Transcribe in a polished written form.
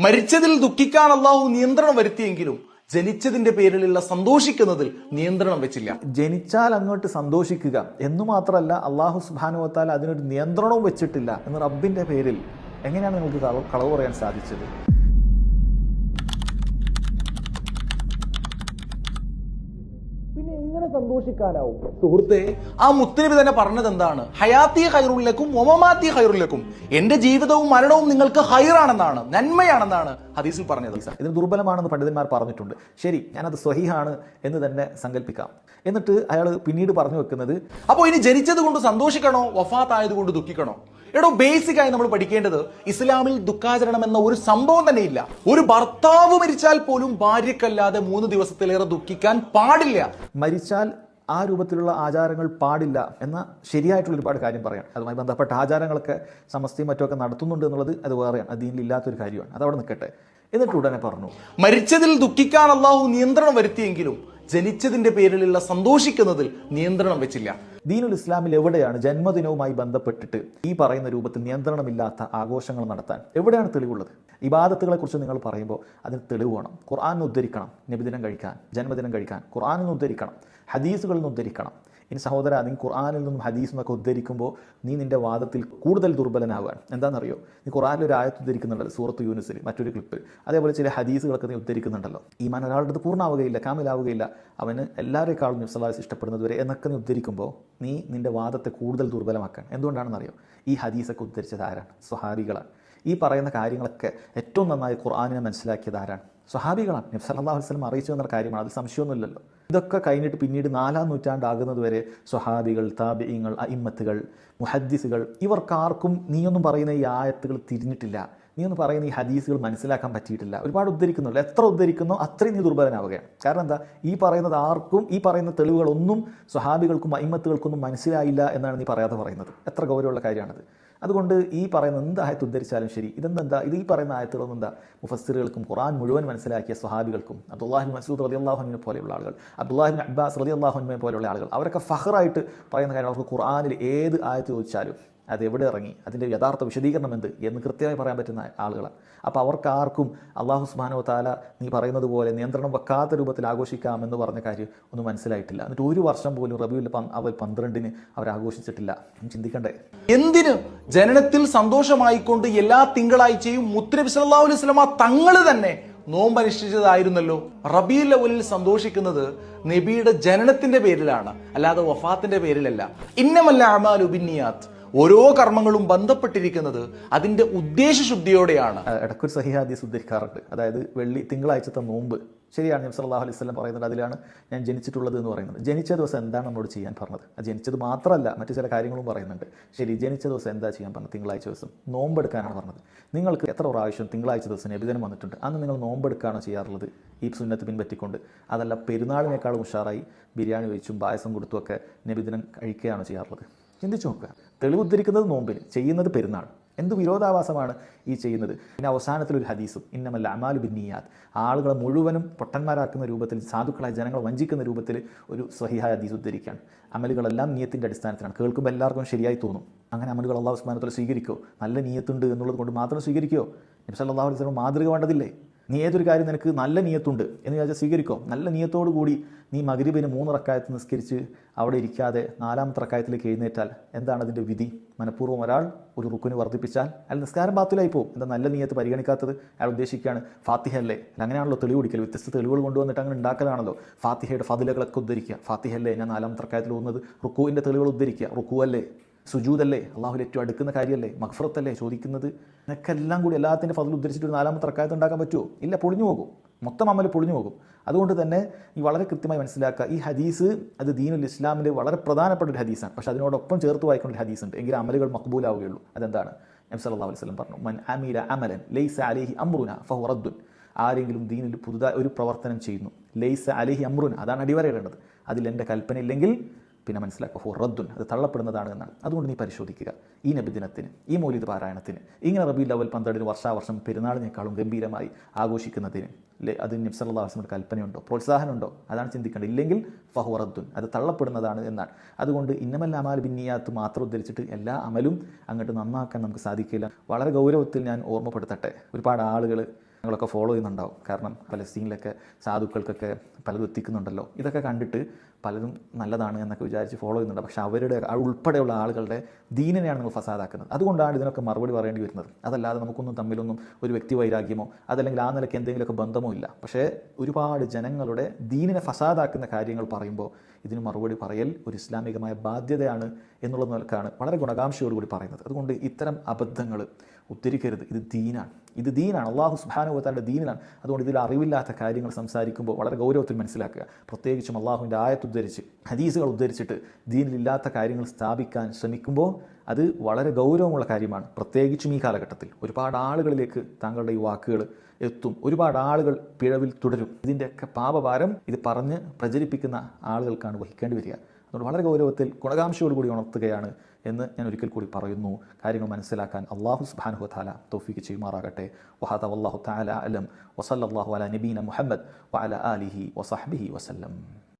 മരിച്ചതിൽ ദുഃഖിക്കാൻ അള്ളാഹു നിയന്ത്രണം വരുത്തിയെങ്കിലും ജനിച്ചതിന്റെ പേരിലുള്ള സന്തോഷിക്കുന്നതിൽ നിയന്ത്രണം വെച്ചില്ല. ജനിച്ചാൽ അങ്ങോട്ട് സന്തോഷിക്കുക എന്നു മാത്രമല്ല, അള്ളാഹു സുബ്ഹാനഹു വ തആല അതിനൊരു നിയന്ത്രണവും വെച്ചിട്ടില്ല എന്ന് റബ്ബിന്റെ പേരിൽ എങ്ങനെയാണ് നിങ്ങൾക്ക് കളവ് പറയാൻ സാധിച്ചത്? പിന്നെ എങ്ങനെ സന്തോഷിക്കാനാവും? സുഹൃത്തെ, ആ മുത്തനബി തന്നെ പറഞ്ഞത് എന്താണ്? ഹയാത്തി ഖൈറുല്ലക്കും വമമാത്തി ഖൈറുല്ലക്കും, എന്റെ ജീവിതവും മരണവും നിങ്ങൾക്ക് ഹൈറാണെന്നാണ്, നന്മയാണെന്നാണ് ഹദീസിൽ പറഞ്ഞത്. ഇതിന് ദുർബലമാണെന്ന് പണ്ഡിതന്മാർ പറഞ്ഞിട്ടുണ്ട്. ശരി, ഞാനത് സ്വഹീഹാണ് എന്ന് തന്നെ സങ്കല്പിക്കാം. എന്നിട്ട് അയാൾ പിന്നീട് പറഞ്ഞു വെക്കുന്നത്, അപ്പോൾ ഇനി ജനിച്ചത് കൊണ്ട് സന്തോഷിക്കണോ വഫാത്ത് ആയതുകൊണ്ട് ദുഃഖിക്കണോ? എടോ, ബേസിക്കായി നമ്മൾ പഠിക്കേണ്ടത് ഇസ്ലാമിൽ ദുഃഖാചരണം എന്ന ഒരു സംഭവം തന്നെ ഇല്ല. ഒരു ഭർത്താവ് മരിച്ചാൽ പോലും ഭാര്യക്കല്ലാതെ 3 ദിവസത്തിലേറെ ദുഃഖിക്കാൻ പാടില്ല. മരിച്ചാൽ ആ രൂപത്തിലുള്ള ആചാരങ്ങൾ പാടില്ല എന്ന ശരിയായിട്ടുള്ള ഒരുപാട് കാര്യം പറയാം. അതുമായി ബന്ധപ്പെട്ട ആചാരങ്ങളൊക്കെ സമസ്തയും മറ്റുമൊക്കെ നടത്തുന്നുണ്ട് എന്നുള്ളത് അത് വേറെയാണ്, അത് ദീനിലില്ലാത്തൊരു കാര്യമാണ്. അതവിടെ നിൽക്കട്ടെ. എന്നിട്ട് ഉടനെ പറഞ്ഞു, മരിച്ചതിൽ ദുഃഖിക്കാൻ അള്ളാഹു നിയന്ത്രണം വരുത്തിയെങ്കിലും ജനിച്ചതിന്റെ പേരിലുള്ള സന്തോഷിക്കുന്നതിൽ നിയന്ത്രണം വെച്ചില്ല. ദീനുൽ ഇസ്ലാമിൽ എവിടെയാണ് ജന്മദിനവുമായി ബന്ധപ്പെട്ടിട്ട് ഈ പറയുന്ന രൂപത്തിൽ നിയന്ത്രണമില്ലാത്ത ആഘോഷങ്ങൾ നടത്താൻ എവിടെയാണ് തെളിവുള്ളത്? ഇബാദത്തുകളെ കുറിച്ച് നിങ്ങൾ പറയുമ്പോൾ അതിന് തെളിവ് വേണം. ഖുർആൻ ഉദ്ധരിക്കണം, നബിദിനം കഴിക്കാൻ, ജന്മദിനം കഴിക്കാൻ ഖുർആനിൽ ഉദ്ധരിക്കണം, ഹദീസുകളിൽ നിന്ന് ഉദ്ധരിക്കണം. ഇനി സഹോദര, നീ ഖുർആനിൽ നിന്നും ഹദീസിൽ നിന്നൊക്കെ ഉദ്ധരിക്കുമ്പോൾ നീ നിന്റെ വാദത്തിൽ കൂടുതൽ ദുർബലനാവുകയാണ്. എന്താണെന്നറിയോ? നീ ഖുർആനിൽ ഒരു ആയത്ത് ഉദ്ധരിക്കുന്നുണ്ടല്ലോ, സൂറത്ത് യൂനുസിൽ മറ്റൊരു ക്ലിപ്പിൽ, അതേപോലെ ചില ഹദീസുകളൊക്കെ നീ ഉദ്ധരിക്കുന്നുണ്ടല്ലോ. ഈമാൻ ഒരാളുടെ അടുത്ത് പൂർണ്ണാവുകയില്ല, കാമിലാവുകയില്ല, അവന് എല്ലാവരെക്കാളും നബി സല്ലല്ലാഹു അലൈഹി വസല്ലം ഇഷ്ടപ്പെടുന്നത് വരെ എന്നൊക്കെ നീ ഉദ്ധരിക്കുമ്പോൾ നീ നിന്റെ വാദത്തെ കൂടുതൽ ദുർബലമാക്കാൻ. എന്തുകൊണ്ടാണെന്നറിയോ? ഈ ഹദീസൊക്കെ ഉദ്ധരിച്ചത് ആരാണ്? സ്വഹാബികളാണ്. ഈ പറയുന്ന കാര്യങ്ങളൊക്കെ ഏറ്റവും നന്നായി ഖുർആനിനെ മനസ്സിലാക്കിയത് ആരാണ്? സ്വഹാബികളാണ്. നബി സല്ലല്ലാഹു അലൈഹി വസല്ലം അറിയിച്ചു എന്ന കാര്യമാണ്, അതിൽ സംശയമൊന്നുമില്ലല്ലോ. ഇതൊക്കെ കഴിഞ്ഞിട്ട് പിന്നീട് 4-ാം നൂറ്റാണ്ടാകുന്നത് വരെ സ്വഹാബികൾ, താബിഈങ്ങൾ, അഇമ്മത്തുകൾ, മുഹദ്ദിസുകൾ, ഇവർക്കാർക്കും നീയൊന്നും പറയുന്ന ഈ ആയത്തുകൾ തിരിഞ്ഞിട്ടില്ല, നീയൊന്നും പറയുന്ന ഈ ഹദീസുകൾ മനസ്സിലാക്കാൻ പറ്റിയിട്ടില്ല. ഒരുപാട് ഉദ്ധരിക്കുന്നുള്ളൂ. എത്ര ഉദ്ധരിക്കുന്നോ അത്രയും നീ ദുർബലനാവുകയാണ്. കാരണം എന്താ? ഈ പറയുന്നത് ആർക്കും, ഈ പറയുന്ന തെളിവുകളൊന്നും സ്വഹാബികൾക്കും അഇമ്മത്തുകൾക്കൊന്നും മനസ്സിലായില്ല എന്നാണ് നീ പറയാതെ പറയുന്നത്. എത്ര ഗൗരവമുള്ള കാര്യമാണത്. അതുകൊണ്ട് ഈ പറയുന്ന എന്ത് ആയത്ത് ഉദ്ധരിച്ചാലും ശരി, ഇത് ഈ പറയുന്ന ആയത്തുകളൊന്നും എന്താ മുഫസ്സിറുകൾക്കും ഖുർആൻ മുഴുവൻ മനസ്സിലാക്കിയ സ്വഹാബികൾക്കും, അബ്ദുല്ലാഹി മസ്ഊദ് റളിയല്ലാഹു അൻഹു പോലെയുള്ള ആളുകൾ, അബ്ദുല്ലാഹി അബ്ബാസ് റളിയല്ലാഹു അൻഹു പോലെയുള്ള ആളുകൾ, അവരൊക്കെ ഫഖറായിട്ട് പറയുന്ന കാര്യം, അവർക്ക് ഖുർആനിൽ ഏത് ആയത്ത് ചോദിച്ചാലും അത് എവിടെ ഇറങ്ങി, അതിൻ്റെ യഥാർത്ഥ വിശദീകരണം എന്ന് കൃത്യമായി പറയാൻ പറ്റുന്ന ആളുകളാണ്. അപ്പോൾ അവർക്കാർക്കും അല്ലാഹു സുബ്ഹാനഹു വ തആല നീ പറയുന്നത് പോലെ നിയന്ത്രണം വെക്കാത്ത രൂപത്തിൽ ആഘോഷിക്കാമെന്ന് പറഞ്ഞ കാര്യം ഒന്നും മനസ്സിലായിട്ടില്ല. എന്നിട്ട് 1 വർഷം പോലും റബീഉൽ അവൽ 12-ന് അവർ ആഘോഷിച്ചിട്ടില്ല. ചിന്തിക്കണ്ടേ? എന്തിന്? ജനനത്തിൽ സന്തോഷമായിക്കൊണ്ട് എല്ലാ തിങ്കളാഴ്ചയും മുത്തുനബി സല്ലല്ലാഹു അലൈഹി വസല്ലമ തങ്ങൾ തന്നെ നോമ്പനുഷ്ഠിച്ചതായിരുന്നല്ലോ. റബീഉൽ അവലിൽ സന്തോഷിക്കുന്നത് നബിയുടെ ജനനത്തിന്റെ പേരിലാണ്, അല്ലാതെ വഫാത്തിന്റെ പേരിലല്ല. ഇന്നമൽ അഅ്മാലു ബിന്നിയാത്ത്, ഓരോ കർമ്മങ്ങളും ബന്ധപ്പെട്ടിരിക്കുന്നത് അതിന്റെ ഉദ്ദേശശുദ്ധിയോടെയാണ്. ഇടയ്ക്കൊരു സഹീഹ് ഹദീസ് ഉദ്ധരിക്കാറുണ്ട്. അതായത് തിങ്കളാഴ്ചത്തെ നോമ്പ് ശരിയാണ്, നബി സല്ലല്ലാഹു അലൈഹി വസല്ലം പറയുന്നത്, അതിലാണ് ഞാൻ ജനിച്ചിട്ടുള്ളത് എന്ന് പറയുന്നത്. ജനിച്ച ദിവസം എന്താണ് നമ്മോട് ചെയ്യാൻ പറഞ്ഞത്? അത് ജനിച്ചത് മാത്രമല്ല, മറ്റു ചില കാര്യങ്ങളും പറയുന്നുണ്ട്. ശരി, ജനിച്ച ദിവസം എന്താ ചെയ്യാൻ പറഞ്ഞത്? തിങ്കളാഴ്ച ദിവസം നോമ്പെടുക്കാനാണ് പറഞ്ഞത്. നിങ്ങൾക്ക് എത്ര പ്രാവശ്യം തിങ്കളാഴ്ച ദിവസം നബിദിനം വന്നിട്ടുണ്ട്? അന്ന് നിങ്ങൾ നോമ്പെടുക്കുകയാണോ ചെയ്യാറുള്ളത് ഈ സുന്നത്ത് പിൻപറ്റിക്കൊണ്ട്? അതല്ല പെരുന്നാളിനേക്കാളും ഉഷാറായി ബിരിയാണി വെച്ചും പായസം കൊടുത്തുമൊക്കെ നബിദിനം കഴിക്കുകയാണോ ചെയ്യാറുള്ളത്? ചിന്തിച്ചു നോക്കുക. തെളിവ് ഉദ്ധരിക്കുന്നത് നോമ്പിന്, ചെയ്യുന്നത് പെരുന്നാൾ. എന്ത് വിരോധാഭാസമാണ് ഈ ചെയ്യുന്നത്? പിന്നെ അവസാനത്തിലൊരു ഹദീസും, ഇന്നമൽ അഅ്മാലു ബിന്നിയാത്ത്, ആളുകളെ മുഴുവനും പൊട്ടന്മാരാക്കുന്ന രൂപത്തിൽ, സാധുക്കളായ ജനങ്ങളെ വഞ്ചിക്കുന്ന രൂപത്തിൽ ഒരു സ്വഹീഹായ ഹദീസ് ഉദ്ധരിക്കുകയാണ്. അമലുകളെല്ലാം നിയത്തിൻ്റെ അടിസ്ഥാനത്തിലാണ്. കേൾക്കുമ്പോൾ എല്ലാവർക്കും ശരിയായി തോന്നും. അങ്ങനെ അമലുകൾ അല്ലാഹു സുബ്ഹാനഹു വ തആല സ്വീകരിക്കുമോ? നല്ല നിയത്തുണ്ട് എന്നുള്ളത് കൊണ്ട് മാത്രം സ്വീകരിക്കുമോ? നബി സല്ലല്ലാഹു അലൈഹി വസല്ലം മാതൃക വേണ്ടതില്ലേ? നീ ഏതൊരു കാര്യം നിനക്ക് നല്ല നിയത്തുണ്ട് എന്ന് വിചാരിച്ചാൽ സ്വീകരിക്കോ? നല്ല നിയത്തോടു കൂടി നീ മഗ്രിബിന് 3 റക്അത്ത് നിസ്കരിച്ച് അവിടെ ഇരിക്കാതെ 4-ാമത്തെ റക്അത്തിലേക്ക് എഴുന്നേറ്റാൽ എന്താണ് അതിൻ്റെ വിധി? മനഃപൂർവ്വം ഒരാൾ ഒരു റുക്കുന് വർദ്ധിപ്പിച്ചാൽ അയാൾ നിസ്കാരം ബാത്തിലായി പോകും. എന്താ നല്ല നിയത്ത് പരിഗണിക്കാത്തത്? അയാൾ ഉദ്ദേശിക്കുകയാണ് ഫാത്തിഹ അല്ലേ, അങ്ങനെയാണല്ലോ തെളിവ് പിടിക്കൽ, വ്യത്യസ്ത തെളിവുകൾ കൊണ്ടുവന്നിട്ട് അങ്ങനെ ഉണ്ടാക്കലാണല്ലോ. ഫാത്തിഹയുടെ ഫതിലകളൊക്കെ ഉദ്ധരിക്കുക. ഫാത്തിഹ അല്ലേ ഞാൻ 4-ാമത്തെ റക്അത്തിൽ പോകുന്നത്? റുക്കുവിൻ്റെ തെളിവുകൾ ഉദ്ധരിക്കുക. റുക്കു അല്ലേ, സുജൂദല്ലേ, അള്ളാഹുവിൽ ഏറ്റവും അടുക്കുന്ന കാര്യമല്ലേ, മഗ്ഫിറത്തല്ലേ ചോദിക്കുന്നത്? എന്നൊക്കെ എല്ലാം കൂടി എല്ലാത്തിൻ്റെ ഫضل ഉദ്ധരിച്ചിട്ട് 4-ാമത്തെ റക്അത്ത് ഉണ്ടാക്കാൻ പറ്റുമോ? ഇല്ല, പൊളിഞ്ഞു പോകും. മൊത്തം അമൽ പൊളിഞ്ഞു പോകും. അതുകൊണ്ട് തന്നെ ഈ വളരെ കൃത്യമായി മനസ്സിലാക്കുക, ഈ ഹദീസ് അത് ദീനുൽ ഇസ്ലാമിൻ്റെ വളരെ പ്രധാനപ്പെട്ട ഒരു ഹദീസാണ്. പക്ഷേ അതിനോടൊപ്പം ചേർത്ത് വായിക്കേണ്ട ഒരു ഹദീസുണ്ട്, എങ്കിൽ അമലുകൾ മഖ്ബൂലാവുകയുള്ളൂ. അതെന്താണ്? നബി സല്ലല്ലാഹു അലൈഹി വസല്ലം പറഞ്ഞു, മൻ അമില അമലൻ ലൈസ അലൈഹി അംറുന ഫഹുവ റദ്ദുൻ. ആരെങ്കിലും ദീനിൽ പുതുതായി ഒരു പ്രവർത്തനം ചെയ്യുന്നു, ലൈസ അലൈഹി അംറുന, അതാണ് അടിവരയിടേണ്ടത്, അതിലെൻ്റെ കൽപ്പന ഇല്ലെങ്കിൽ പിന്നെ മനസ്സിലാക്കുക ഫോ റദ്ദുൻ, അത് തള്ളപ്പെടുന്നതാണ് എന്നാണ്. അതുകൊണ്ട് നീ പരിശോധിക്കുക, ഈ നബിദിനത്തിന്, ഈ മൗലിദ് പാരായണത്തിന്, ഇങ്ങനെ റബീഉൽ അവൽ 12 വർഷാവർഷം പെരുന്നാളിനേക്കാളും ഗംഭീരമായി ആഘോഷിക്കുന്നതിന് അത് നബി സല്ലല്ലാഹു അലൈഹി വസല്ലം കൽപ്പനയുണ്ടോ, പ്രോത്സാഹനമുണ്ടോ? അതാണ് ചിന്തിക്കേണ്ടത്. ഇല്ലെങ്കിൽ ഫഹു റദ്ദുൻ, അത് തള്ളപ്പെടുന്നതാണ് എന്നാണ്. അതുകൊണ്ട് ഇന്നമൽ അഅ്മാലു ബിന്നിയാത്ത് മാത്രം ഉദ്ധരിച്ചിട്ട് എല്ലാ അമലും അങ്ങോട്ട് നന്നാക്കാൻ നമുക്ക് സാധിക്കില്ല. വളരെ ഗൗരവത്തിൽ ഞാൻ ഓർമ്മപ്പെടുത്തട്ടെ, ഒരുപാട് ആളുകൾ ഞങ്ങളൊക്കെ ഫോളോ ചെയ്യുന്നുണ്ടാവും. കാരണം പലസ്തീനിലൊക്കെ സാധുക്കൾക്കൊക്കെ പലതും എത്തിക്കുന്നുണ്ടല്ലോ. ഇതൊക്കെ കണ്ടിട്ട് പലരും നല്ലതാണ് എന്നൊക്കെ വിചാരിച്ച് ഫോളോ ചെയ്യുന്നുണ്ട്. പക്ഷേ അവരുടെ ഉൾപ്പെടെയുള്ള ആളുകളുടെ ദീനിനെയാണ് നിങ്ങൾ ഫസാദാക്കുന്നത്. അതുകൊണ്ടാണ് ഇതിനൊക്കെ മറുപടി പറയേണ്ടി വരുന്നത്. അതല്ലാതെ നമുക്കൊന്നും തമ്മിലൊന്നും ഒരു വ്യക്തി വൈരാഗ്യമോ അതല്ലെങ്കിൽ ആ നിലയ്ക്ക് എന്തെങ്കിലുമൊക്കെ ബന്ധമോ ഇല്ല. പക്ഷേ ഒരുപാട് ജനങ്ങളുടെ ദീനിനെ ഫസാദാക്കുന്ന കാര്യങ്ങൾ പറയുമ്പോൾ ഇതിന് മറുപടി പറയൽ ഒരു ഇസ്ലാമികമായ ബാധ്യതയാണ് എന്നുള്ള നിലക്കാണ് വളരെ ഗുണകാംക്ഷയോടുകൂടി പറയുന്നത്. അതുകൊണ്ട് ഇത്തരം അബദ്ധങ്ങൾ ഉദ്ധരിക്കരുത്. ഇത് ദീനാണ്, ഇത് ദീനാണ്, അള്ളാഹു സുബ്ഹാനഹു വ തആലയുടെ ദീനാണ്. അതുകൊണ്ട് ഇതിൽ അറിവില്ലാത്ത കാര്യങ്ങൾ സംസാരിക്കുമ്പോൾ വളരെ ഗൗരവത്തിൽ മനസ്സിലാക്കുക. പ്രത്യേകിച്ചും അള്ളാഹുവിൻ്റെ ആയത്ത് ഉദ്ധരിച്ച് ഹദീസുകൾ ഉദ്ധരിച്ചിട്ട് ദീനിലില്ലാത്ത കാര്യങ്ങൾ സ്ഥാപിക്കാൻ ശ്രമിക്കുമ്പോൾ അത് വളരെ ഗൗരവമുള്ള കാര്യമാണ്. പ്രത്യേകിച്ചും ഈ കാലഘട്ടത്തിൽ ഒരുപാട് ആളുകളിലേക്ക് താങ്കളുടെ ഈ വാക്കുകൾ എത്തും, ഒരുപാട് ആളുകൾ പിഴവിൽ തുടരും. ഇതിൻ്റെയൊക്കെ പാപഭാരം ഇത് പറഞ്ഞ് പ്രചരിപ്പിക്കുന്ന ആളുകൾക്കാണ് വഹിക്കേണ്ടി വരിക. അതുകൊണ്ട് വളരെ ഗൗരവത്തിൽ ഗുണകാംക്ഷയോടുകൂടി ഉണർത്തുകയാണ് എന്ന് ഞാൻ ഒരിക്കൽ കൂടി പറയുന്നു. കാര്യങ്ങൾ മനസ്സിലാക്കാൻ അല്ലാഹു സുബ്ഹാനഹു വ തആല തൗഫീഖ് ചെയ്യുമാറാകട്ടെ. വഹദാ വല്ലാഹു തആല അലം വസല്ലല്ലാഹു അലാ നബീന മുഹമ്മദ് വഅലാ ആലിഹി വസഹ്ബിഹി വസല്ലം.